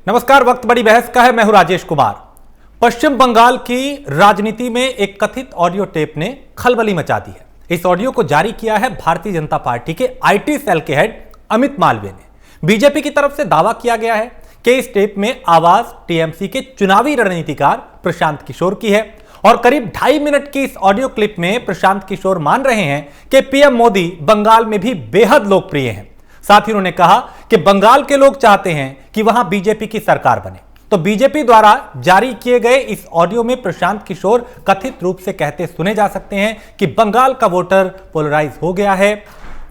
नमस्कार। वक्त बड़ी बहस का है। मैं हूं राजेश कुमार। पश्चिम बंगाल की राजनीति में एक कथित ऑडियो टेप ने खलबली मचा दी है। इस ऑडियो को जारी किया है भारतीय जनता पार्टी के आईटी सेल के हेड अमित मालवीय ने। बीजेपी की तरफ से दावा किया गया है कि इस टेप में आवाज टीएमसी के चुनावी रणनीतिकार प्रशांत किशोर की है और करीब 2.5 मिनट की इस ऑडियो क्लिप में प्रशांत किशोर मान रहे हैं कि पीएम मोदी बंगाल में भी बेहद लोकप्रिय हैं। साथ ही उन्होंने कहा कि बंगाल के लोग चाहते हैं कि वहां बीजेपी की सरकार बने। तो बीजेपी द्वारा जारी किए गए इस ऑडियो में प्रशांत किशोर कथित रूप से कहते सुने जा सकते हैं कि बंगाल का वोटर पोलराइज हो गया है।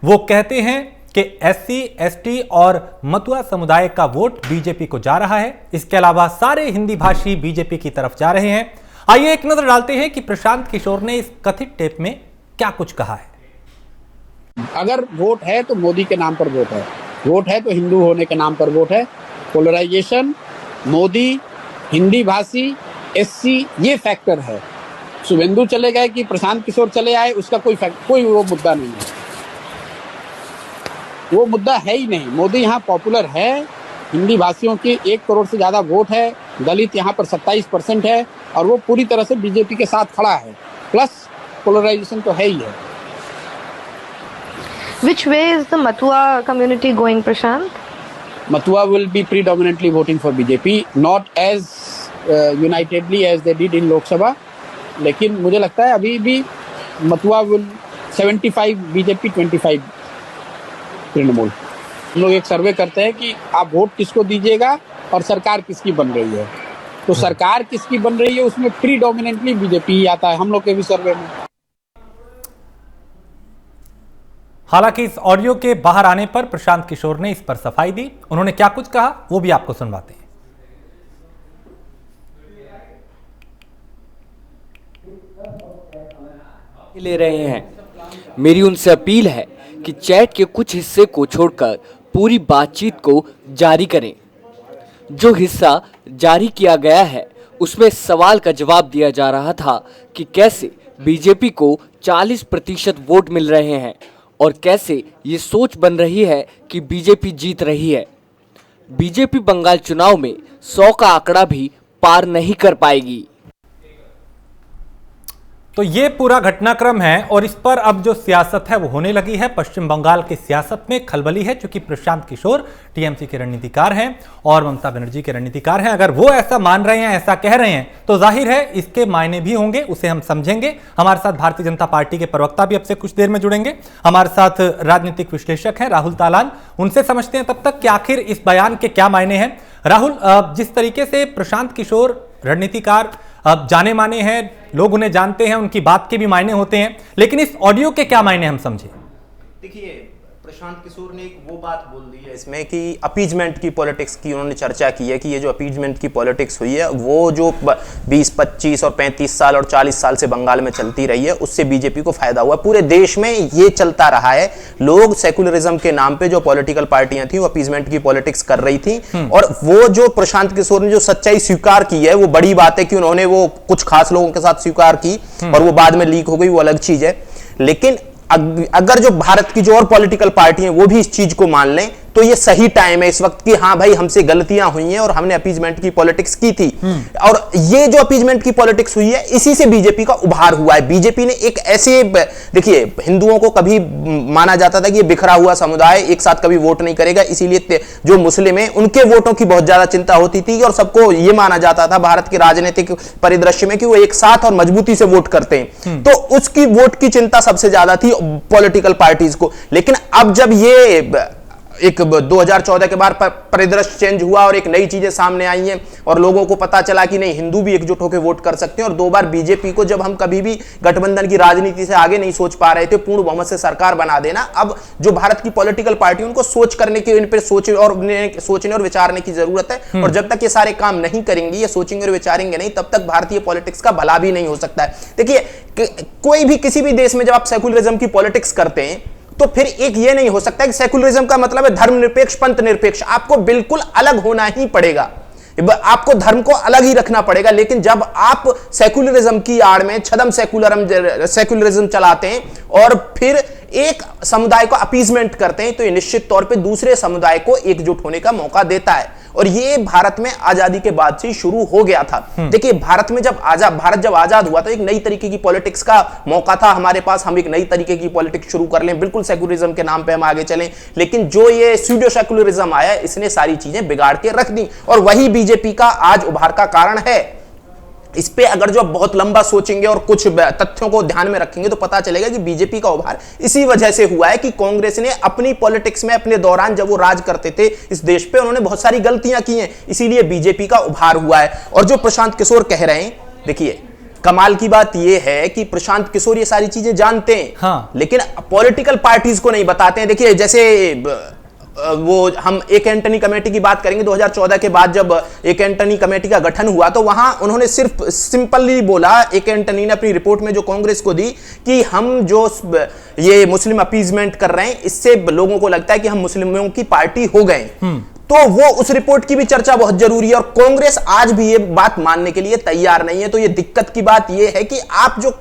वो कहते हैं कि एससी, एसटी और मतुआ समुदाय का वोट बीजेपी को जा रहा है। इसके अलावा सारे हिंदी भाषी बीजेपी की तरफ जा रहे हैं। आइए एक नजर डालते हैं कि प्रशांत किशोर ने इस कथित टेप में क्या कुछ कहा है। अगर वोट है तो मोदी के नाम पर वोट है, वोट है तो हिंदू होने के नाम पर वोट है। पोलराइजेशन, मोदी, हिंदी भाषी, एससी, ये फैक्टर है। शुभेंदु चले गए कि प्रशांत किशोर चले आए, उसका कोई वो मुद्दा नहीं है, वो मुद्दा है ही नहीं। मोदी यहाँ पॉपुलर है, हिंदी भाषियों की 1 करोड़ से ज़्यादा वोट है, दलित यहाँ पर 27% है और वो पूरी तरह से बीजेपी के साथ खड़ा है। प्लस पोलराइजेशन तो है ही है। Which way is the Matua community going, Prashant? Matua will be predominantly voting for BJP, not as unitedly as they did in Lok Sabha. लेकिन मुझे लगता है अभी भी मथुआ will 75 BJP 25 तृणमूल। हम लोग एक सर्वे करते हैं कि आप वोट किसको दीजिएगा और सरकार किसकी बन रही है। तो सरकार किसकी बन रही है उसमें प्रीडोमिनेंटली बीजेपी ही आता है हम लोग के भी सर्वे में। हालांकि इस ऑडियो के बाहर आने पर प्रशांत किशोर ने इस पर सफाई दी। उन्होंने क्या कुछ कहा वो भी आपको सुनवाते हैं। ले रहे हैं। मेरी उनसे अपील है कि चैट के कुछ हिस्से को छोड़कर पूरी बातचीत को जारी करें। जो हिस्सा जारी किया गया है उसमें सवाल का जवाब दिया जा रहा था कि कैसे बीजेपी को 40% वोट मिल रहे हैं और कैसे ये सोच बन रही है कि बीजेपी जीत रही है। बीजेपी बंगाल चुनाव में 100 का आंकड़ा भी पार नहीं कर पाएगी। तो ये पूरा घटनाक्रम है और इस पर अब जो सियासत है वो होने लगी है। पश्चिम बंगाल की सियासत में खलबली है क्योंकि प्रशांत किशोर टीएमसी के रणनीतिकार हैं और ममता बनर्जी के रणनीतिकार हैं। अगर वो ऐसा मान रहे हैं, ऐसा कह रहे हैं तो जाहिर है इसके मायने भी होंगे, उसे हम समझेंगे। हमारे साथ भारतीय जनता पार्टी के प्रवक्ता भी अब से कुछ देर में जुड़ेंगे। हमारे साथ राजनीतिक विश्लेषक हैं राहुल तालान, उनसे समझते हैं तब तक कि आखिर इस बयान के क्या मायने हैं। राहुल, जिस तरीके से प्रशांत किशोर रणनीतिकार अब जाने माने हैं, लोग उन्हें जानते हैं, उनकी बात के भी मायने होते हैं, लेकिन इस ऑडियो के क्या मायने हम समझे? देखिए, प्रशांत किशोर ने एक वो बात बोल दी है इसमें कि अपीजमेंट की पॉलिटिक्स की उन्होंने चर्चा की है कि ये जो अपीजमेंट की पॉलिटिक्स हुई है वो जो 20, 25 और 35 साल और 40 साल से बंगाल में चलती रही है उससे बीजेपी को फायदा हुआ। पूरे देश में ये चलता रहा है। लोग सेकुलरिज्म के नाम पे जो पॉलिटिकल पार्टियां थी वो अपीजमेंट की पॉलिटिक्स कर रही थी और वो जो प्रशांत किशोर ने जो सच्चाई स्वीकार की है वो बड़ी बात है कि उन्होंने वो कुछ खास लोगों के साथ स्वीकार की और वो बाद में लीक हो गई, वो अलग चीज है। लेकिन अगर जो भारत की जो और पॉलिटिकल पार्टी हैं वो भी इस चीज को मान लें तो ये सही टाइम है इस वक्त कि हाँ भाई हमसे गलतियां हुई हैं और हमने अपीजमेंट की पॉलिटिक्स की थी और ये जो अपीजमेंट की पॉलिटिक्स हुई है इसी से बीजेपी का उभार हुआ है। बीजेपी ने एक ऐसे, देखिए, हिंदुओं को कभी माना जाता था कि ये बिखरा हुआ समुदाय एक साथ कभी वोट नहीं करेगा, इसीलिए जो मुस्लिम है उनके वोटों की बहुत ज्यादा चिंता होती थी और सबको ये माना जाता था भारत के राजनीतिक परिदृश्य में कि वो एक साथ और मजबूती से वोट करते हैं, तो उसकी वोट की चिंता सबसे ज्यादा थी पॉलिटिकल पार्टीज को। लेकिन अब जब ये एक 2014 के बाद परिदृश्य चेंज हुआ और एक नई चीजें सामने आई हैं और लोगों को पता चला कि नहीं, हिंदू भी एकजुट होकर वोट कर सकते हैं और 2 बार बीजेपी को, जब हम कभी भी गठबंधन की राजनीति से आगे नहीं सोच पा रहे थे, पूर्ण बहुमत से सरकार बना देना, अब जो भारत की पॉलिटिकल पार्टी उनको सोच करने की, इन पर सोचने और विचारने की जरूरत है। और जब तक ये सारे काम नहीं करेंगे, ये सोचेंगे और विचारेंगे नहीं, तब तक भारतीय पॉलिटिक्स का भला भी नहीं हो सकता है। देखिए, कोई भी किसी भी देश में जब आप सेकुलरिज्म की पॉलिटिक्स करते हैं तो फिर एक ये नहीं हो सकता कि सेकुलरिज्म का मतलब है धर्मनिरपेक्ष, पंथ निरपेक्ष। आपको बिल्कुल अलग होना ही पड़ेगा, आपको धर्म को अलग ही रखना पड़ेगा। लेकिन जब आप सेकुलरिज्म की आड़ में छदम सेकुलरिज्म चलाते हैं और फिर एक समुदाय को अपीजमेंट करते हैं, तो ये निश्चित तौर पे दूसरे समुदाय को एकजुट होने का मौका देता है और ये भारत में आजादी के बाद से शुरू हो गया था। देखिए भारत जब आजाद हुआ तो एक नई तरीके की पॉलिटिक्स का मौका था हमारे पास, हम एक नई तरीके की पॉलिटिक्स शुरू कर लें, बिल्कुल सेक्युलरिज्म के नाम पे हम आगे चलें, लेकिन जो ये स्यूडो सेक्युलरिज्म आया इसने सारी चीजें बिगाड़ के रख दी और वही बीजेपी का आज उभार का कारण है। इस पे अगर जो बहुत लंबा सोचेंगे और कुछ तथ्यों को ध्यान में रखेंगे तो पता चलेगा कि बीजेपी का उभार इसी वजह से हुआ है कि कांग्रेस ने अपनी पॉलिटिक्स में अपने दौरान जब वो राज करते थे इस देश पे उन्होंने बहुत सारी गलतियां की हैं, इसीलिए बीजेपी का उभार हुआ है। और जो प्रशांत किशोर कह रहे हैं, देखिए कमाल की बात यह है कि प्रशांत किशोर ये सारी चीजें जानते हैं, हाँ। लेकिन पॉलिटिकल पार्टीज को नहीं बताते हैं। देखिए जैसे वो हम एक एंटनी कमेटी की बात करेंगे, 2014 के बाद जब एक एंटनी कमेटी का गठन हुआ तो वहां उन्होंने सिर्फ सिंपली बोला, एक एंटनी ने अपनी रिपोर्ट में जो कांग्रेस को दी कि हम जो ये मुस्लिम अपीजमेंट कर रहे हैं इससे लोगों को लगता है कि हम मुस्लिमों की पार्टी हो गए। तो वो उस रिपोर्ट की भी चर्चा बहुत जरूरी है और कांग्रेस आज भी ये बात मानने के लिए तैयार नहीं है। तो ये दिक्कत की बात ये है कि आप जो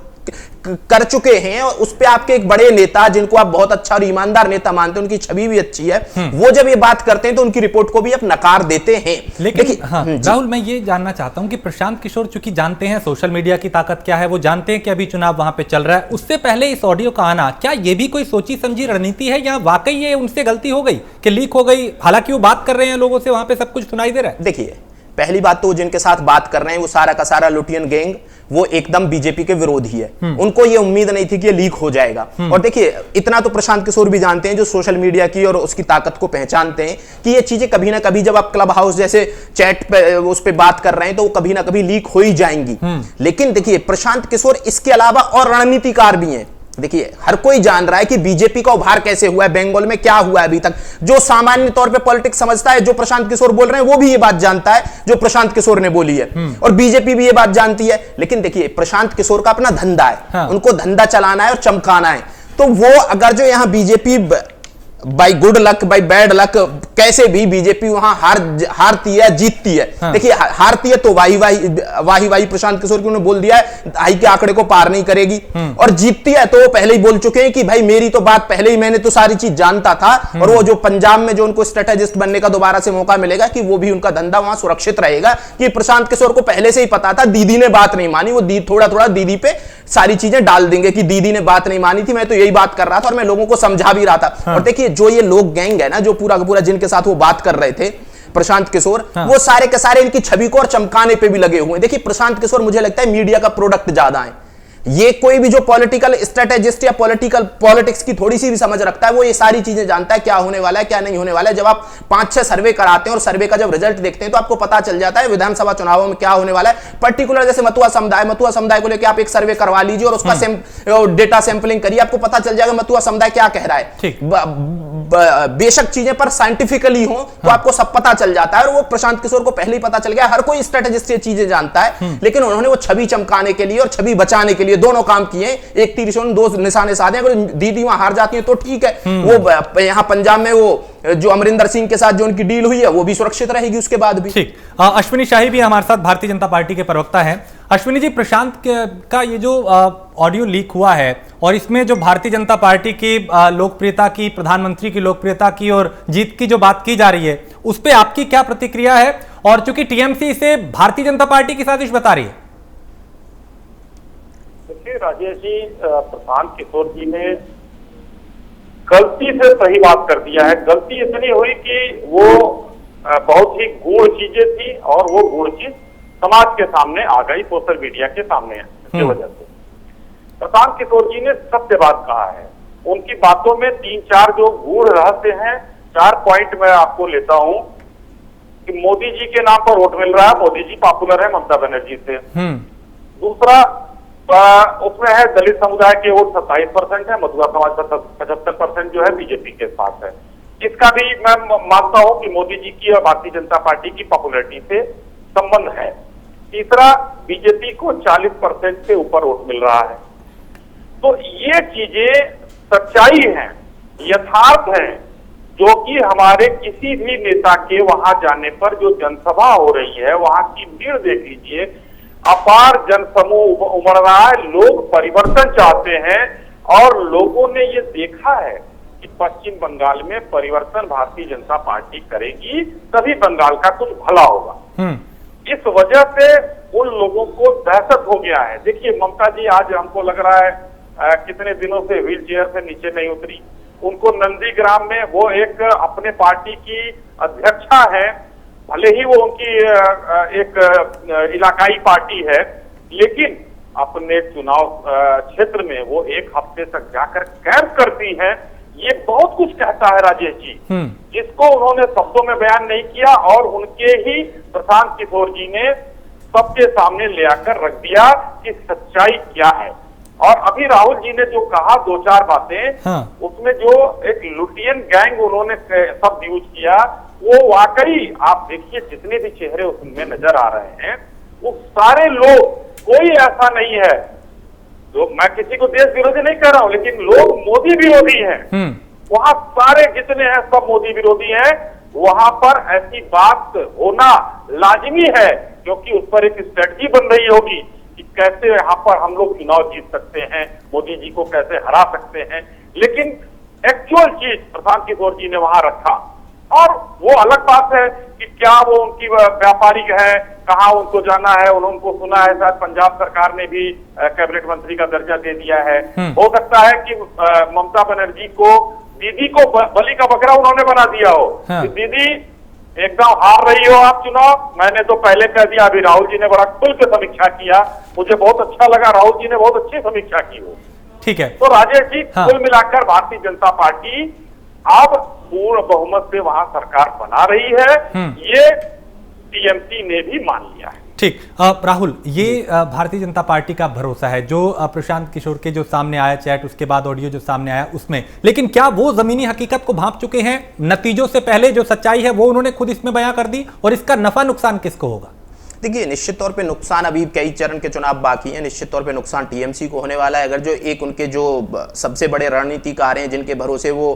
कर चुके हैं और उस पे आपके एक बड़े नेता जिनको आप बहुत अच्छा और ईमानदार नेता मानते हैं, उनकी छवि भी अच्छी है, वो जब ये बात करते हैं तो उनकी रिपोर्ट को भी आप नकार देते हैं। लेकिन हाँ, राहुल मैं ये जानना चाहता हूं कि प्रशांत किशोर चूंकि जानते हैं सोशल मीडिया की ताकत क्या है, वो जानते हैं कि अभी चुनाव वहां पे चल रहा है, उससे पहले इस ऑडियो का आना क्या ये भी कोई सोची समझी रणनीति है या वाकई ये उनसे गलती हो गई कि लीक हो गई, हालांकि वो बात कर रहे हैं लोगों से वहां पे सब कुछ सुनाई दे रहा है? देखिए पहली बात तो जिनके साथ बात कर रहे हैं वो सारा का सारा लुटियन गैंग वो एकदम बीजेपी के विरोधी है, उनको ये उम्मीद नहीं थी कि ये लीक हो जाएगा। और देखिए इतना तो प्रशांत किशोर भी जानते हैं जो सोशल मीडिया की और उसकी ताकत को पहचानते हैं कि ये चीजें कभी ना कभी जब आप क्लब हाउस जैसे चैट पे उस पे बात कर रहे हैं तो वो कभी ना कभी लीक हो ही जाएंगी। लेकिन देखिए प्रशांत किशोर इसके अलावा और रणनीतिकार भी हैं। देखिए हर कोई जान रहा है कि बीजेपी का उभार कैसे हुआ है, बंगाल में क्या हुआ है अभी तक। जो सामान्य तौर पे पॉलिटिक्स समझता है, जो प्रशांत किशोर बोल रहे हैं वो भी ये बात जानता है जो प्रशांत किशोर ने बोली है और बीजेपी भी ये बात जानती है। लेकिन देखिए प्रशांत किशोर का अपना धंधा है, हाँ। उनको धंधा चलाना है और चमकाना है। तो वो अगर जो यहां BJP by good luck by bad luck कैसे भी बीजेपी वहां हारती है जीतती है, हाँ। देखिए हारती है तो वाही प्रशांत किशोर की उन्होंने बोल दिया है हाई के आंकड़े को पार नहीं करेगी, और जीतती है तो वो पहले ही बोल चुके हैं कि भाई मेरी तो बात पहले ही मैंने तो सारी चीज जानता था। और वो जो पंजाब में जो उनको स्ट्रेटेजिस्ट बनने का दोबारा से मौका मिलेगा कि वो भी उनका धंधा वहां सुरक्षित रहेगा, कि प्रशांत किशोर को पहले से ही पता था। दीदी ने बात नहीं मानी, वो थोड़ा दीदी पे सारी चीजें डाल देंगे कि दीदी ने बात नहीं मानी थी, मैं तो यही बात कर रहा था और मैं लोगों को समझा भी रहा था, हाँ। और देखिए जो ये लोग गैंग है ना जो पूरा का पूरा जिनके साथ वो बात कर रहे थे प्रशांत किशोर, हाँ। वो सारे के सारे इनकी छवि को और चमकाने पे भी लगे हुए हैं। देखिए प्रशांत किशोर मुझे लगता है मीडिया का प्रोडक्ट ज्यादा है। ये कोई भी जो पॉलिटिकल स्ट्रेटेजिस्ट या पॉलिटिक्स की थोड़ी सी भी समझ रखता है वो ये सारी चीजें जानता है क्या होने वाला है क्या नहीं होने वाला है। जब आप 5-6 सर्वे कराते हैं और सर्वे का जब रिजल्ट देखते हैं तो आपको पता चल जाता है विधानसभा चुनावों में क्या होने वाला है। पर्टिकुलर जैसे मतुआ समुदाय को लेकर आप एक सर्वे करवा लीजिए और उसका डेटा सैंपलिंग करिए, आपको पता चल जाएगा मतुआ समुदाय क्या कह रहा है। बेशक चीजें पर साइंटिफिकली हो तो आपको सब पता चल जाता है और वो प्रशांत किशोर को पहले ही पता चल गया। हर कोई स्ट्रेटेजिस्ट ये चीजें जानता है, लेकिन उन्होंने वो छवि चमकाने के लिए और छवि बचाने के लिए दोनों काम किए। एक तीर से दो निशाने साधे। अगर दीदी वहां हार जाती है तो ठीक है, वो यहां पंजाब में वो जो अमरिंदर सिंह के साथ जो उनकी डील हुई है वो भी सुरक्षित रहेगी उसके बाद भी। ठीक, अश्विनी शाही भी हमारे साथ भारतीय जनता पार्टी के प्रवक्ता हैं। अश्विनी जी, प्रशांत का ये जो ऑडियो लीक हुआ है और इसमें जो भारतीय जनता पार्टी की लोकप्रियता की, प्रधानमंत्री की लोकप्रियता की और जीत की जो बात की जा रही है उस पर आपकी क्या प्रतिक्रिया है? और चूंकि टीएमसी इसे भारतीय जनता पार्टी की साजिश बता रही है। देखिए राजेश जी, प्रशांत किशोर जी ने गलती से सही बात कर दिया है। गलती इतनी हुई कि वो बहुत ही गूढ़ चीजें थी और वो गूढ़ चीज समाज के सामने आ गई, सोशल मीडिया के सामने की वजह से। प्रशांत किशोर जी ने सत्य बात कहा है। उनकी बातों में 3-4 जो गूढ़ रहस्य हैं, 4 पॉइंट मैं आपको लेता हूं कि मोदी जी के नाम पर वोट मिल रहा है, मोदी जी पॉपुलर है ममता बनर्जी से। दूसरा उसमें है दलित समुदाय के वोट 27% है, मधुआ समाज का 75% जो है बीजेपी के साथ है। इसका भी मैं मानता हूं कि मोदी जी की और भारतीय जनता पार्टी की पॉपुलरिटी से संबंध है। तीसरा, बीजेपी को 40% से ऊपर वोट मिल रहा है। तो ये चीजें सच्चाई हैं, यथार्थ हैं, जो कि हमारे किसी भी नेता के वहां जाने पर जो जनसभा हो रही है वहां की भीड़ देख लीजिए, अपार जनसमूह उमड़ रहा है। लोग परिवर्तन चाहते हैं और लोगों ने ये देखा है कि पश्चिम बंगाल में परिवर्तन भारतीय जनता पार्टी करेगी, तभी बंगाल का कुछ भला होगा। इस वजह से उन लोगों को दहशत हो गया है। देखिए ममता जी आज हमको लग रहा है कितने दिनों से व्हील चेयर से नीचे नहीं उतरी। उनको नंदीग्राम में वो एक अपने पार्टी की अध्यक्षा है, भले ही वो उनकी एक इलाकाई पार्टी है, लेकिन अपने चुनाव क्षेत्र में वो एक हफ्ते तक जाकर कैंप करती हैं। ये बहुत कुछ कहता है राजेश जी, जिसको उन्होंने शब्दों में बयान नहीं किया और उनके ही प्रशांत किशोर जी ने सबके सामने ले आकर रख दिया कि सच्चाई क्या है। और अभी राहुल जी ने जो कहा दो चार बातें, उसमें जो एक लुटियन गैंग उन्होंने शब्द यूज किया, वो वाकई आप देखिए जितने भी चेहरे उसमें नजर आ रहे हैं वो सारे लोग, कोई ऐसा नहीं है जो, मैं किसी को देश विरोधी नहीं कह रहा हूं, लेकिन लोग मोदी विरोधी हैं। वहां सारे जितने हैं सब मोदी विरोधी हैं। वहां पर ऐसी बात होना लाजिमी है, क्योंकि उस पर एक स्ट्रेटजी बन रही होगी कि कैसे यहाँ पर हम लोग चुनाव जीत सकते हैं, मोदी जी को कैसे हरा सकते हैं। लेकिन एक्चुअल चीज प्रशांत किशोर जी ने वहां रखा। और वो अलग बात है कि क्या वो उनकी व्यापारिक है, कहाँ उनको जाना है, उनको सुना है शायद पंजाब सरकार ने भी कैबिनेट मंत्री का दर्जा दे दिया है। हो सकता है कि ममता बनर्जी को, दीदी को बलि का बकरा उन्होंने बना दिया हो। दीदी एकदम हार रही हो आप चुनाव, मैंने तो पहले कह दिया। अभी राहुल जी ने बड़ा खुल के समीक्षा किया, मुझे बहुत अच्छा लगा, राहुल जी ने बहुत अच्छी समीक्षा की हो। ठीक है, तो राजेश जी कुल मिलाकर भारतीय जनता पार्टी अब पूर्ण बहुमत से वहां सरकार बना रही है, ये टीएमसी ने भी मान लिया है। ठीक, राहुल, ये भारतीय जनता पार्टी का भरोसा है जो प्रशांत किशोर के जो सामने आया चैट, उसके बाद ऑडियो जो सामने आया उसमें, लेकिन क्या वो जमीनी हकीकत को भांप चुके हैं? नतीजों से पहले जो सच्चाई है वो उन्होंने खुद इसमें बयां कर दी, और इसका नफा नुकसान किसको होगा? देखिए निश्चित तौर पे नुकसान, अभी कई चरण के चुनाव बाकी हैं, निश्चित तौर पे नुकसान टीएमसी को होने वाला है। अगर जो एक उनके जो सबसे बड़े रणनीतिकार हैं जिनके भरोसे वो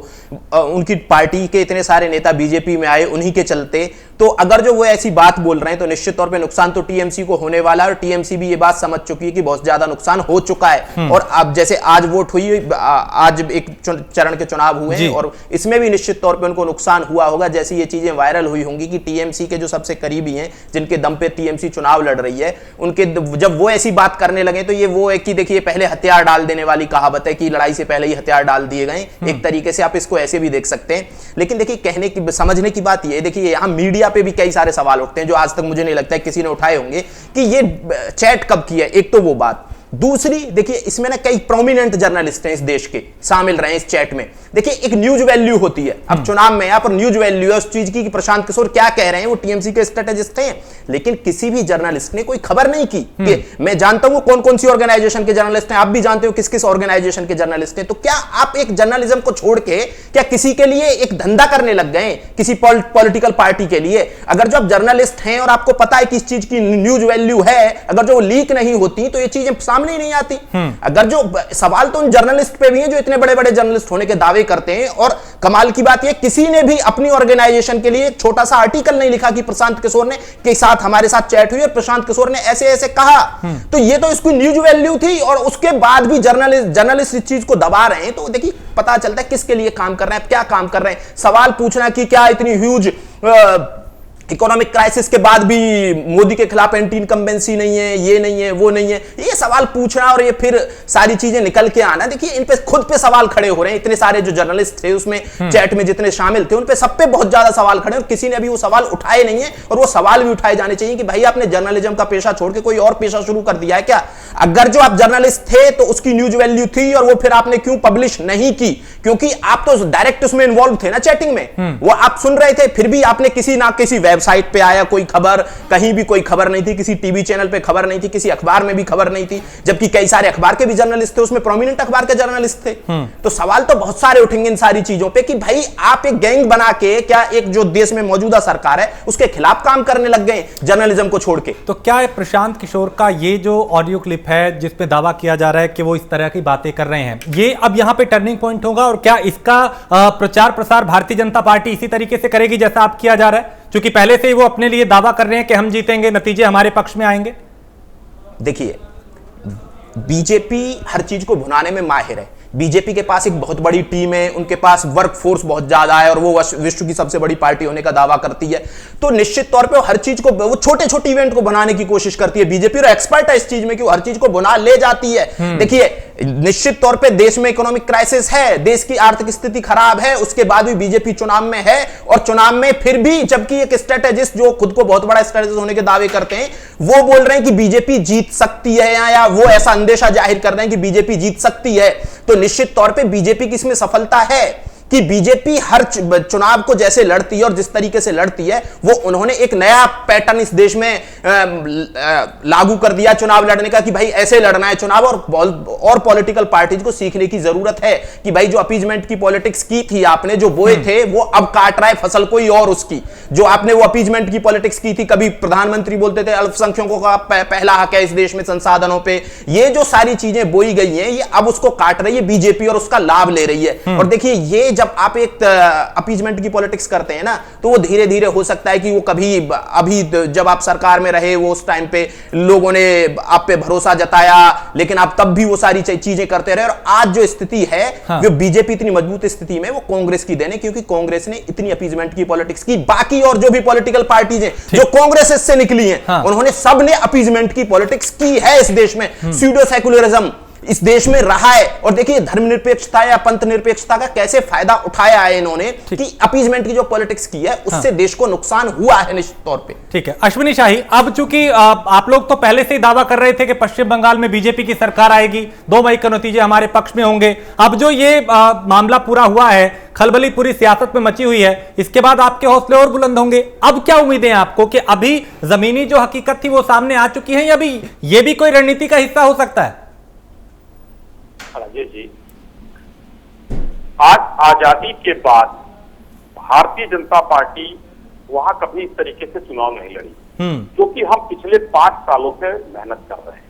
उनकी पार्टी के इतने सारे नेता बीजेपी में आए, उन्हीं के चलते, तो अगर जो वो ऐसी बात बोल रहे हैं तो निश्चित तौर पे नुकसान तो टीएमसी को होने वाला है। और टीएमसी भी ये बात समझ चुकी है कि बहुत ज्यादा नुकसान हो चुका है। और अब जैसे आज वोट हुई, आज एक चरण के चुनाव हुए हैं और इसमें भी निश्चित तौर पे उनको नुकसान हुआ होगा। जैसे ये चीजें वायरल हुई होंगी कि टीएमसी के जो सबसे करीबी हैं, जिनके दम पे टीएमसी चुनाव लड़ रही है, उनके जब वो ऐसी बात करने लगे तो ये वो है कि देखिए पहले हथियार डाल देने वाली कहावत है कि लड़ाई से पहले ही हथियार डाल दिए गए। एक तरीके से आप इसको ऐसे भी देख सकते हैं। लेकिन देखिए कहने की, समझने की बात ये, देखिए यहां मीडिया पे भी कई सारे सवाल उठते हैं जो आज तक मुझे नहीं लगता है किसी ने उठाए होंगे कि ये चैट कब किया। एक तो वो बात, दूसरी देखिए इसमें ना कई प्रोमिनेंट जर्नलिस्ट हैं इस देश के शामिल रहे इस चैट में। देखिए एक न्यूज वैल्यू होती है, अब चुनाव में यहां पर न्यूज वैल्यू है उस चीज की कि प्रशांत किशोर क्या कह रहे हैं, वो टीएमसी के स्ट्रेटेजिस्ट हैं। लेकिन किसी भी जर्नलिस्ट ने कोई खबर नहीं की कि मैं जानता हूं कौन कौन सी ऑर्गेनाइजेशन के जर्नलिस्ट हैं, आप भी जानते हो किस किस ऑर्गेनाइजेशन के जर्नलिस्ट हैं। तो क्या आप एक जर्नलिज्म को छोड़ के क्या किसी के लिए एक धंधा करने लग गए, किसी पॉलिटिकल पार्टी के लिए? अगर जो आप जर्नलिस्ट हैं और आपको पता है कि इस चीज की न्यूज वैल्यू है, अगर जो लीक नहीं होती तो ये चीजें सामने ही नहीं आती। अगर जो सवाल तो उन जर्नलिस्ट पे भी हैं जो इतने बड़े बड़े जर्नलिस्ट होने के दावे करते हैं। और कमाल की बात यह, किसी ने भी अपनी ऑर्गेनाइजेशन के लिए एक छोटा सा आर्टिकल नहीं लिखा कि प्रशांत किशोर ने के साथ हमारे साथ चैट हुई और प्रशांत किशोर ने ऐसे ऐसे कहा। तो ये तो इसकी न्यूज वैल्यू थी, और उसके बाद भी जर्नलिस्ट इस चीज को दबा रहे हैं। तो देखिए पता चलता है किसके लिए काम कर रहे हैं, क्या काम कर रहे हैं। सवाल पूछना कि क्या इतनी ह्यूज इकोनॉमिक क्राइसिस के बाद भी मोदी के खिलाफ एंटी इनकम्बेंसी नहीं है, ये नहीं है, वो नहीं है, ये सवाल पूछना और ये फिर सारी चीजें निकल के आना। देखिए इन पे खुद पे सवाल खड़े हो रहे हैं। इतने सारे जो जर्नलिस्ट थे उसमें चैट में जितने शामिल थे उन पे सब पे बहुत ज्यादा सवाल खड़े हैं और किसी ने अभी वो सवाल उठाए नहीं है। और वो सवाल भी उठाए जाने चाहिए कि भाई आपने जर्नलिज्म का पेशा छोड़ के कोई और पेशा शुरू कर दिया है क्या? अगर जो आप जर्नलिस्ट थे तो उसकी न्यूज वैल्यू थी, और वो फिर आपने क्यों पब्लिश नहीं की? क्योंकि आप तो डायरेक्ट उसमें इन्वॉल्व थे ना, चैटिंग में, वो आप सुन रहे थे, फिर भी आपने किसी ना किसी वेबसाइट पे आया कोई खबर, कहीं भी कोई खबर नहीं थी, किसी टीवी चैनल पे खबर नहीं थी, किसी अखबार में भी खबर नहीं थी, जबकि कई सारे अखबार के भी जर्नलिस्ट थे, उसमें प्रोमिनेंट अखबार के जर्नलिस्ट थे। तो सवाल तो बहुत सारे उठेंगे इन सारी चीजों पे कि भाई आप एक गैंग बना के क्या एक जो देश में मौजूदा सरकार है उसके खिलाफ काम करने लग गए जर्नलिज्म को छोड़ के। तो क्या प्रशांत किशोर का ये जो ऑडियो क्लिप है जिसपे दावा किया जा रहा है कि वो इस तरह की बातें कर रहे हैं, ये अब यहां पे टर्निंग पॉइंट होगा? और क्या इसका प्रचार प्रसार भारतीय जनता पार्टी इसी तरीके से करेगी जैसा आप किया जा रहा है, क्योंकि पहले से ही वो अपने लिए दावा कर रहे हैं कि हम जीतेंगे, नतीजे हमारे पक्ष में आएंगे? देखिए बीजेपी हर चीज को भुनाने में माहिर है। बीजेपी के पास एक बहुत बड़ी टीम है, उनके पास वर्क फोर्स बहुत ज्यादा है और वो विश्व की सबसे बड़ी पार्टी होने का दावा करती है, तो निश्चित तौर पे हर चीज को, वो छोटे छोटे इवेंट को बनाने की कोशिश करती है बीजेपी, और एक्सपर्ट है इस चीज में कि वो हर चीज को बना ले जाती है। देखिए निश्चित तौर पे देश में इकोनॉमिक क्राइसिस है, देश की आर्थिक स्थिति खराब है, उसके बाद भी बीजेपी चुनाव में है, और चुनाव में फिर भी जबकि एक स्ट्रेटेजिस्ट जो खुद को बहुत बड़ा स्ट्रेटेजिस्ट होने के दावे करते हैं, वो बोल रहे हैं कि बीजेपी जीत सकती है, या वो ऐसा अंदेशा जाहिर कर रहे हैं कि बीजेपी जीत सकती है, तो निश्चित तौर पे बीजेपी की इसमें सफलता है कि बीजेपी हर चुनाव को जैसे लड़ती है और जिस तरीके से लड़ती है, वो उन्होंने एक नया पैटर्न इस देश में लागू कर दिया चुनाव लड़ने का, कि भाई ऐसे लड़ना है चुनाव, और पॉलिटिकल पार्टीज को सीखने की जरूरत है कि भाई जो अपीजमेंट की पॉलिटिक्स की थी आपने, जो बोए थे वो अब काट रहा है फसल कोई और उसकी, जो आपने वो अपीजमेंट की पॉलिटिक्स की थी, कभी प्रधानमंत्री बोलते थे अल्पसंख्यकों का पहला हक है इस देश में संसाधनों पे, ये जो सारी चीजें बोई गई हैं, ये अब उसको काट रही है बीजेपी और उसका लाभ ले रही है। और देखिए ये जब आप एक अपीजमेंट की पॉलिटिक्स करते हैं ना, तो वो धीरे धीरे हो सकता है कि वो कभी, अभी जब आप सरकार में रहे, वो उस टाइम पे लोगों ने आप पे भरोसा जताया, लेकिन आप तब भी वो सारी चीजें करते रहे, और आज जो स्थिति है, हाँ। जो बीजेपी इतनी मजबूत स्थिति में, वो कांग्रेस की देन है, क्योंकि कांग्रेस ने इतनी अपीजमेंट की पॉलिटिक्स की। बाकी और जो भी पॉलिटिकल पार्टीज हैं जो कांग्रेस से निकली हैं, हाँ। उन्होंने सबने अपीजमेंट की पॉलिटिक्स की है इस देश में, स्यूडो सेकुलरिज्म इस देश में रहा है, और देखिए धर्मनिरपेक्षता या पंथ निरपेक्षता का कैसे फायदा उठाया है इन्होंने, कि अपीजमेंट की जो पॉलिटिक्स की है उससे हाँ। देश को नुकसान हुआ है निश्चित तौर पे। ठीक है अश्विनी शाही, अब चूंकि आप लोग तो पहले से ही दावा कर रहे थे कि पश्चिम बंगाल में बीजेपी की सरकार आएगी, 2 मई के नतीजे हमारे पक्ष में होंगे, अब जो ये मामला पूरा हुआ है, खलबली पूरी सियासत में मची हुई है, इसके बाद आपके हौसले और बुलंद होंगे। अब क्या उम्मीदें हैं आपको कि अभी जमीनी जो हकीकत थी वो सामने आ चुकी है, या अभी ये भी कोई रणनीति का हिस्सा हो सकता है? राजेश जी, आज आजादी के बाद भारतीय जनता पार्टी वहां कभी इस तरीके से चुनाव नहीं लड़ी, क्योंकि हम पिछले 5 सालों से मेहनत कर रहे हैं,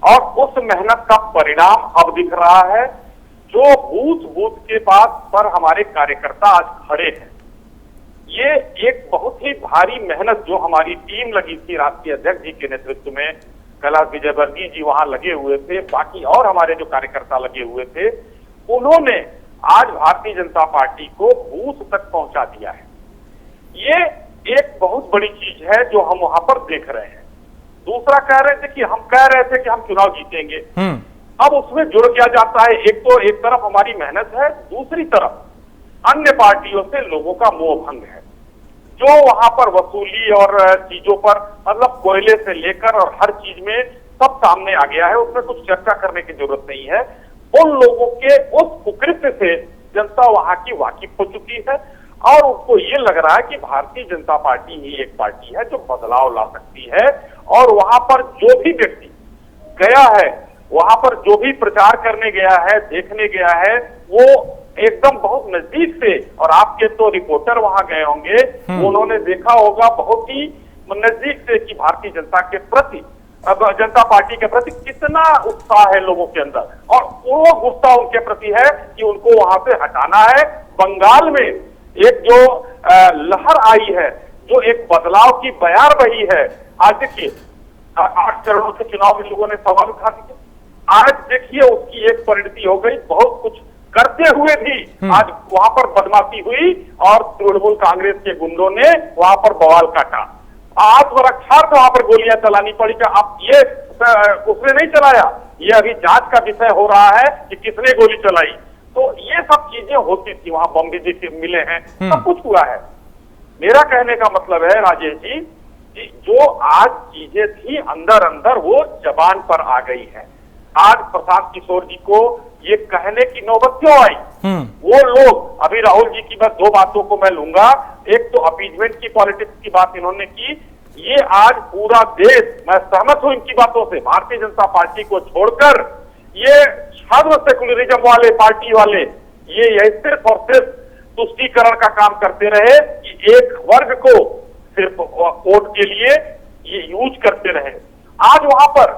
और उस मेहनत का परिणाम अब दिख रहा है। जो बूथ बूथ के पास पर हमारे कार्यकर्ता आज खड़े हैं, ये एक बहुत ही भारी मेहनत जो हमारी टीम लगी थी, राष्ट्रीय अध्यक्ष जी के नेतृत्व में, कैलाश विजयवर्गीय जी वहां लगे हुए थे, बाकी और हमारे जो कार्यकर्ता लगे हुए थे, उन्होंने आज भारतीय जनता पार्टी को बूथ तक पहुंचा दिया है। ये एक बहुत बड़ी चीज है जो हम वहां पर देख रहे हैं। दूसरा कह रहे थे कि हम कह रहे थे कि हम चुनाव जीतेंगे, अब उसमें जुड़ क्या जाता है, एक तो एक तरफ हमारी मेहनत है, दूसरी तरफ अन्य पार्टियों से लोगों का मोह भंग है, जो वहां पर वसूली और चीजों पर, मतलब कोयले से लेकर और हर चीज में सब सामने आ गया है, उसमें कुछ चर्चा करने की जरूरत नहीं है। उन लोगों के उस कुकृत्य से जनता वहां की वाकिफ हो चुकी है, और उनको ये लग रहा है कि भारतीय जनता पार्टी ही एक पार्टी है जो बदलाव ला सकती है, और वहां पर जो भी व्यक्ति गया है, वहां पर जो भी प्रचार करने गया है, देखने गया है, वो एकदम बहुत नजदीक से, और आपके तो रिपोर्टर वहां गए होंगे, उन्होंने देखा होगा बहुत ही नजदीक से कि भारतीय जनता के प्रति, जनता पार्टी के प्रति कितना उत्साह है लोगों के अंदर, और वो गुस्सा उनके प्रति है कि उनको वहां से हटाना है। बंगाल में एक जो लहर आई है, जो एक बदलाव की बयार बही है, आज देखिए 8 चरणों के चुनाव में लोगों ने सवाल उठा दिए, आज देखिए उसकी एक परिणति हो गई। बहुत कुछ करते हुए भी आज वहां पर बदमाशी हुई, और तृणमूल कांग्रेस के गुंडों ने वहां पर बवाल काटा, आत्मरक्षार्थ वहां पर गोलियां चलानी पड़ी। क्या अब ये उसने नहीं चलाया, ये अभी जांच का विषय हो रहा है कि किसने गोली चलाई। तो ये सब चीजें होती थी, वहां बम भी मिले हैं, सब कुछ हुआ है। मेरा कहने का मतलब है राजेश जी, जो आज चीजें थी अंदर अंदर वो जबान पर आ गई है। आज प्रशांत किशोर जी को ये कहने की नौबत क्यों आई? वो लोग, अभी राहुल जी की बस 2 बातों को मैं लूंगा, एक तो अपीजमेंट की पॉलिटिक्स की बात इन्होंने की, ये आज पूरा देश, मैं सहमत हूं इनकी बातों से, भारतीय जनता पार्टी को छोड़कर ये छद्म सेकुलरिज्म वाले पार्टी वाले ये सिर्फ और सिर्फ तुष्टीकरण का काम करते रहे कि एक वर्ग को सिर्फ वोट के लिए ये यूज करते रहे। आज वहां पर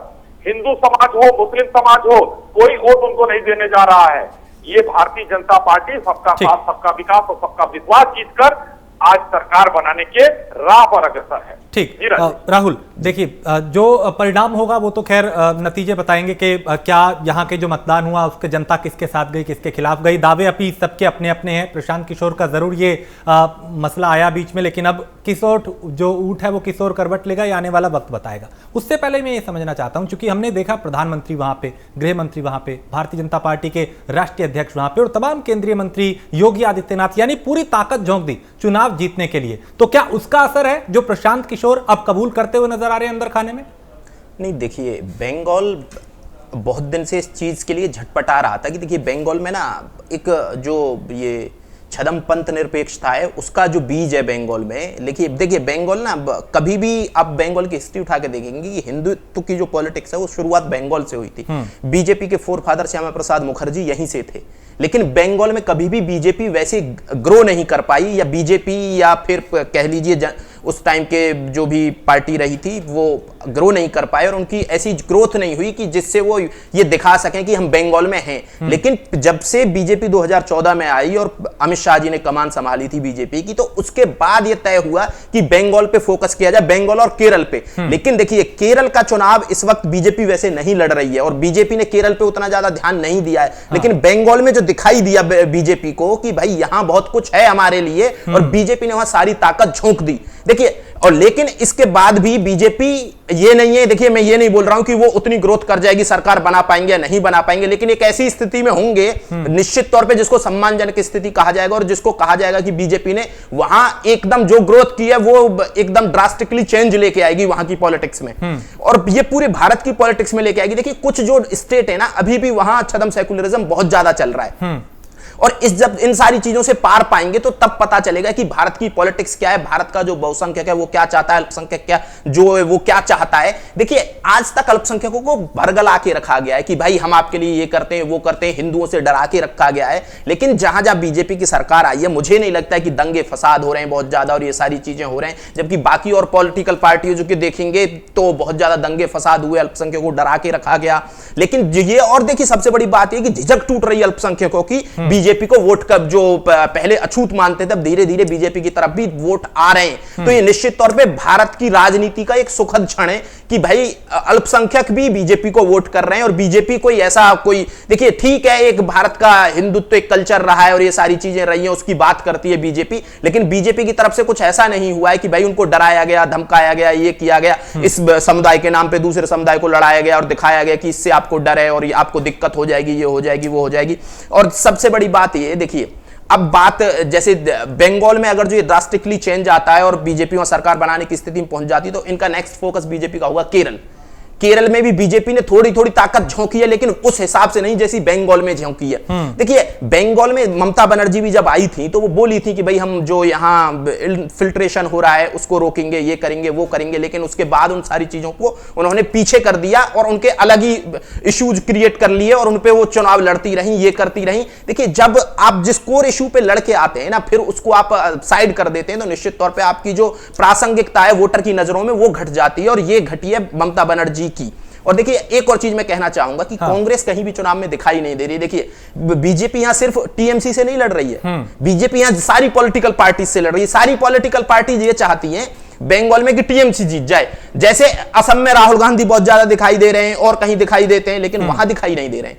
हिंदू समाज हो, मुस्लिम समाज हो, कोई वोट उनको नहीं देने जा रहा है। ये भारतीय जनता पार्टी सबका साथ, सबका विकास और सबका विश्वास जीतकर आज सरकार बनाने के राह पर अग्रसर है। ठीक। जी राजेश। राहुल, देखिए, जो परिणाम होगा वो तो खैर नतीजे बताएंगे कि क्या यहाँ के जो मतदान हुआ उसके जनता किसके साथ गई, किसके खिलाफ गई। दावे अपील सबके अपने अपने हैं। प्रशांत किशोर का जरूर ये मसला आया बीच में, लेकिन अब किशोर जो ऊँट है वो किशोर करवट लेगा, ये आने वाला वक्त बताएगा। उससे पहले मैं ये समझना चाहता हूँ, चूंकि हमने देखा प्रधानमंत्री वहां पे, गृह मंत्री वहां पे, भारतीय जनता पार्टी के राष्ट्रीय अध्यक्ष वहां पे और तमाम केंद्रीय मंत्री, योगी आदित्यनाथ, यानी पूरी ताकत झोंक दी चुनाव जीतने के लिए। तो क्या उसका असर है जो प्रशांत किशोर अब कबूल करते हुए नजर आ रहे हैं अंदर खाने में? नहीं, देखिए, बंगाल बहुत दिन से इस चीज के लिए झटपटा रहा था कि देखिए बंगाल में ना एक जो ये छदमपंथ निरपेक्षता है उसका जो बीज है बंगाल में। देखिए बंगाल ना कभी भी आप बंगाल की हिस्ट्री उठा के देखेंगे कि हिंदुत्व की जो पॉलिटिक्स है वो शुरुआत बंगाल से हुई थी। बीजेपी के फोरफादर श्यामा प्रसाद मुखर्जी यहीं से थे, लेकिन बंगाल में कभी भी बीजेपी वैसे ग्रो नहीं कर पाई, या बीजेपी या फिर कह लीजिए उस टाइम के जो भी पार्टी रही थी वो ग्रो नहीं कर पाए और उनकी ऐसी ग्रोथ नहीं हुई कि जिससे वो ये दिखा सकें कि हम बंगाल में हैं। लेकिन जब से बीजेपी 2014 में आई और अमित शाह जी ने कमान संभाली थी बीजेपी की, तो उसके बाद ये तय हुआ कि बंगाल पे फोकस किया जाए, बंगाल और केरल पे। लेकिन देखिए केरल का चुनाव इस वक्त बीजेपी वैसे नहीं लड़ रही है और बीजेपी ने केरल पे उतना ज्यादा ध्यान नहीं दिया है, लेकिन बंगाल में जो दिखाई दिया बीजेपी को कि भाई यहां बहुत कुछ है हमारे लिए, और बीजेपी ने वहां सारी ताकत झोंक दी। देखिए, और लेकिन इसके बाद भी बीजेपी ये नहीं है, देखिए मैं ये नहीं बोल रहा हूं कि वो उतनी ग्रोथ कर जाएगी, सरकार बना पाएंगे या नहीं बना पाएंगे, लेकिन एक ऐसी स्थिति में होंगे निश्चित तौर पे जिसको सम्मानजनक स्थिति कहा जाएगा और जिसको कहा जाएगा कि बीजेपी ने वहां एकदम जो ग्रोथ की है वो एकदम ड्रास्टिकली चेंज लेके आएगी वहां की पॉलिटिक्स में, और ये पूरे भारत की पॉलिटिक्स में लेके आएगी। देखिए कुछ जो स्टेट है ना अभी भी वहां छदम सेकुलरिज्म बहुत ज्यादा चल रहा है, और जब इन सारी चीजों से पार पाएंगे तो तब पता चलेगा कि भारत की पॉलिटिक्स क्या है, भारत का जो बहुसंख्यक है वो क्या चाहता है, अल्पसंख्यक क्या जो है वो क्या चाहता है। देखिए आज तक अल्पसंख्यकों को भरगला के रखा गया है कि भाई हम आपके लिए ये करते हैं वो करते हैं, हिंदुओं से डरा के रखा गया है। लेकिन जहां जहां बीजेपी की सरकार आई है मुझे नहीं लगता है कि दंगे फसाद हो रहे हैं बहुत ज्यादा और ये सारी चीजें हो रहे हैं, जबकि बाकी और पॉलिटिकल पार्टियों जो कि देखेंगे तो बहुत ज्यादा दंगे फसाद हुए, अल्पसंख्यकों को डरा के रखा गया। लेकिन ये और देखिए सबसे बड़ी बात यह कि झिझक टूट रही है अल्पसंख्यकों की, बीजेपी को वोट का जो पहले अछूत मानते थे अब धीरे धीरे बीजेपी की तरफ भी वोट आ रहे हैं। तो ये निश्चित तौर पे भारत की राजनीति का एक सुखद क्षण है कि भाई अल्पसंख्यक भी बीजेपी को वोट कर रहे हैं, और बीजेपी कोई ऐसा कोई, देखिए ठीक है एक भारत का हिंदुत्व एक कल्चर रहा है और ये सारी चीजें रही हैं उसकी बात करती है बीजेपी, लेकिन बीजेपी की तरफ से कुछ ऐसा नहीं हुआ है कि भाई उनको डराया गया, धमकाया गया, ये किया गया, इस समुदाय के नाम पे दूसरे समुदाय को लड़ाया गया और दिखाया गया कि इससे आपको डर है और आपको दिक्कत हो जाएगी, ये हो जाएगी, वो हो जाएगी। और सबसे बड़ी बात ये देखिए, अब बात जैसे बंगाल में अगर जो ये ड्रास्टिकली चेंज आता है और बीजेपी वहां सरकार बनाने की स्थिति में पहुंच जाती है तो इनका नेक्स्ट फोकस बीजेपी का होगा केरल। केरल में भी बीजेपी ने थोड़ी थोड़ी ताकत झोंकी है, लेकिन उस हिसाब से नहीं जैसी बंगाल में झोंकी है। देखिए बंगाल में ममता बनर्जी भी जब आई थी तो वो बोली थी कि भाई हम जो यहाँ फिल्ट्रेशन हो रहा है उसको रोकेंगे, ये करेंगे, वो करेंगे, लेकिन उसके बाद उन सारी चीजों को उन्होंने पीछे कर दिया और उनके अलग ही इश्यूज क्रिएट कर लिए और उनपे वो चुनाव लड़ती रही, ये करती रही। देखिए जब आप जिस कोर इशू पे लड़के आते हैं ना फिर उसको आप साइड कर देते हैं तो निश्चित तौर पर आपकी जो प्रासंगिकता है वोटर की नजरों में वो घट जाती है, और ये घटी है ममता बनर्जी की। और देखिए एक और चीज मैं कहना चाहूंगा कि कांग्रेस कहीं भी चुनाव में दिखाई नहीं दे रही। देखिए बीजेपी यहां सिर्फ टीएमसी से नहीं लड़ रही है, बीजेपी यहां सारी पॉलिटिकल पार्टी से लड़ रही है। सारी पॉलिटिकल पार्टी ये चाहती हैं बंगाल में कि टीएमसी जीत जाए। जैसे असम में राहुल गांधी बहुत ज्यादा दिखाई दे रहे हैं और कहीं दिखाई देते हैं, लेकिन वहां दिखाई नहीं दे रहे हैं,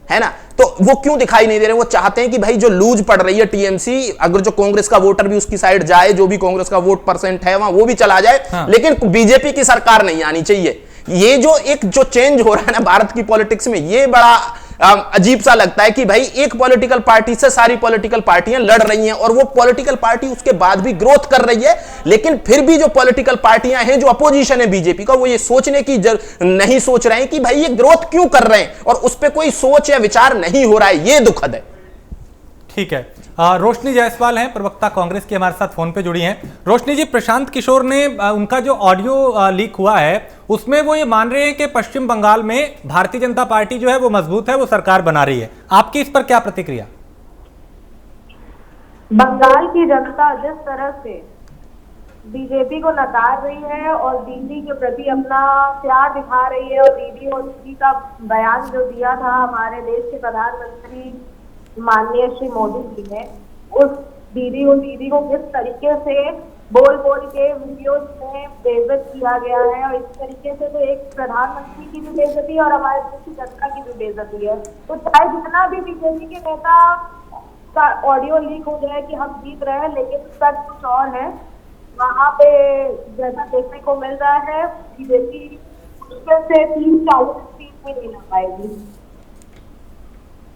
है ना। तो वो क्यों दिखाई नहीं दे रहे? वो चाहते हैं कि भाई जो लूज पड़ रही है टीएमसी, अगर जो कांग्रेस का वोटर भी उसकी साइड जाए, जो भी कांग्रेस का वोट परसेंट है वहां वो भी चला जाए, लेकिन बीजेपी की सरकार नहीं आनी चाहिए। ये जो चेंज हो रहा है ना भारत की पॉलिटिक्स में, ये बड़ा अजीब सा लगता है कि भाई एक पॉलिटिकल पार्टी से सारी पॉलिटिकल पार्टियां लड़ रही हैं और वो पॉलिटिकल पार्टी उसके बाद भी ग्रोथ कर रही है, लेकिन फिर भी जो पॉलिटिकल पार्टियां हैं जो अपोजिशन है बीजेपी का, वो ये सोचने की नहीं सोच रहे हैं कि भाई ये ग्रोथ क्यों कर रहे हैं और उस पर कोई सोच या विचार नहीं हो रहा है। ये दुखद है। ठीक है, रोशनी जायसवाल हैं, प्रवक्ता कांग्रेस की, हमारे साथ फोन पे जुड़ी हैं। रोशनी जी, प्रशांत किशोर ने उनका जो ऑडियो लीक हुआ है उसमें वो ये मान रहे हैं कि पश्चिम बंगाल में भारतीय जनता पार्टी जो है वो मजबूत है, वो सरकार बना रही है। आपकी इस पर क्या प्रतिक्रिया? बंगाल की जनता जिस तरह से बीजेपी को नकार रही है और दीदी के प्रति अपना प्यार दिखा रही है, और दीदी और दीदी का बयान जो दिया था हमारे देश के प्रधानमंत्री माननीय श्री मोदी जी ने, उस दीदी को किस तरीके से बोल के वीडियोस में बेइज्जत किया गया है, और इस तरीके से तो एक प्रधानमंत्री की भी बेइज्जती और हमारे देश की जनता की भी बेइज्जती है। तो चाहे जितना भी बीजेपी के नेता का ऑडियो लीक हो जाए कि हम जीत रहे हैं, लेकिन सच कुछ और है। वहाँ पे जैसा देखने को मिल रहा है, बीजेपी मुश्किल से 30-40 सीट में नहीं ला पाएगी।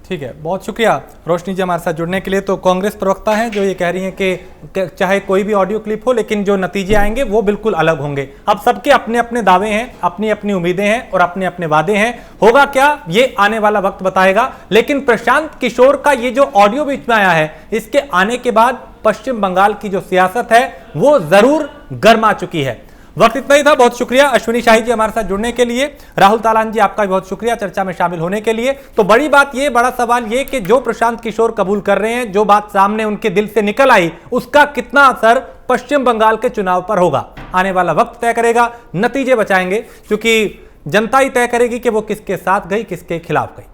ठीक है, बहुत शुक्रिया रोशनी जी हमारे साथ जुड़ने के लिए। तो कांग्रेस प्रवक्ता हैं जो ये कह रही हैं कि चाहे कोई भी ऑडियो क्लिप हो, लेकिन जो नतीजे आएंगे वो बिल्कुल अलग होंगे। अब सबके अपने अपने दावे हैं, अपनी अपनी उम्मीदें हैं और अपने अपने वादे हैं। होगा क्या ये आने वाला वक्त बताएगा। लेकिन प्रशांत किशोर का ये जो ऑडियो बीच में आया है, इसके आने के बाद पश्चिम बंगाल की जो सियासत है वो जरूर गर्मा चुकी है। वक्त इतना ही था। बहुत शुक्रिया अश्विनी शाही जी हमारे साथ जुड़ने के लिए। राहुल तालान जी आपका भी बहुत शुक्रिया चर्चा में शामिल होने के लिए। तो बड़ी बात ये, बड़ा सवाल ये कि जो प्रशांत किशोर कबूल कर रहे हैं, जो बात सामने उनके दिल से निकल आई, उसका कितना असर पश्चिम बंगाल के चुनाव पर होगा, आने वाला वक्त तय करेगा। नतीजे बचाएंगे, क्योंकि जनता ही तय करेगी कि वो किसके साथ गई, किसके खिलाफ गई।